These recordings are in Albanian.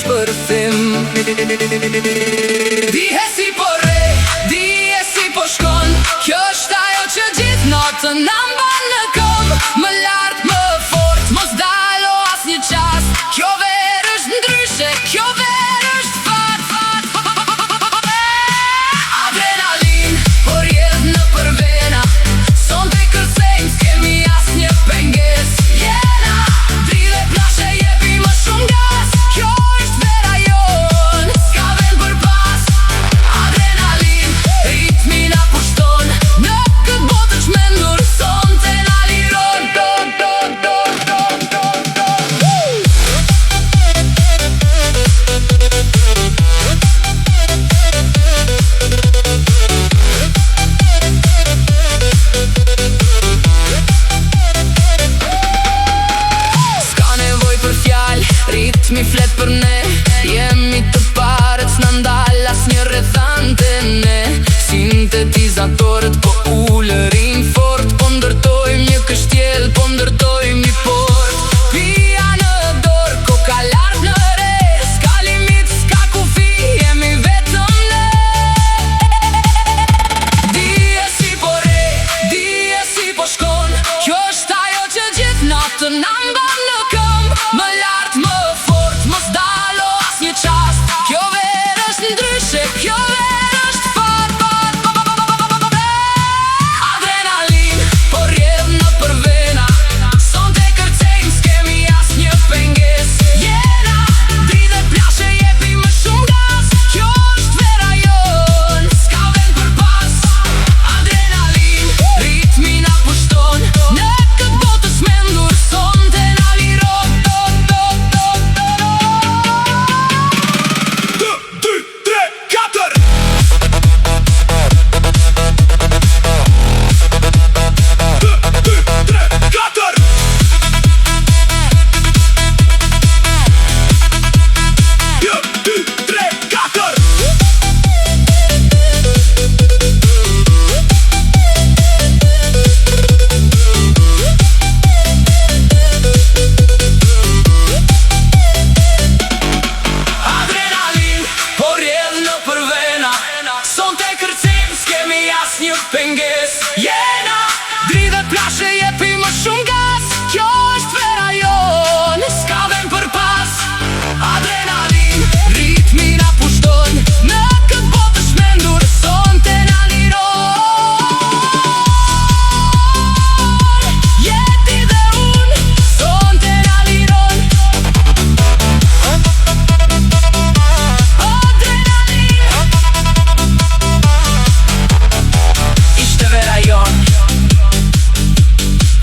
është përfim. Dihe si po re, dihe si po shkon, kjo është ajo që gjithë natën na mban në kom. Më lart, më fort, mos dalo as një qas, kjo verë është ndryshe, kjo verë është fat. Adrenalin, po rjedh në për vena, son të kërcejmë, s'kemi as një penges. Jena, dridhe plashe, jepi më shumë gas, kjo është vera jon, s'ka vend për pas. Adrenalin, ritmi na pushton, në këtë botë të çmendur, son të na liron. S'ka nevoj për fjall, ritmi flet për ne, jemi të parët, s'na ndal as një rrethante ne. Sintetizatorët po ullërin fort, po ndërtojmë një kështjel, po ndërtojmë një port. Pia në dorë, koka lart në re, s'ka limit, s'ka kufi, jemi vetëm ne. Dije si po re, dije si po shkon, kjo është ajo që gjithë natën na mban në këm. Më lart, më fort, mos dalo as një qast, kjo verë është ndryshe, kjo verë është fat. Adrenalin, po rjedh në për vena, son të kërcejmë, s'kemi as një penges. Jena, dridhe plashe, jepi më shumë gas, kjo është vera jon, s'ka vend për pas. Adrenalin, ritmi na pushton, në këtë botë të çmendur, son të na liron. 1, 2, 3, 4. Adrenalin, po rjedh në për vena, son të kërcejmë, s'kemi as një penges. Jena, dridhe plashe, jepi më shumë gas, kjo është vera jon, s'ka vend për pas. Adrenalin, ritmi na pushton, në këtë botë të çmendur, son të na liron. Jeti dhe unë, son të na liron. Adrenalin, ishte vera jon,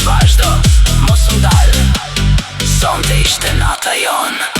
vazhdo, mos m'dal, son të ishte nata jon.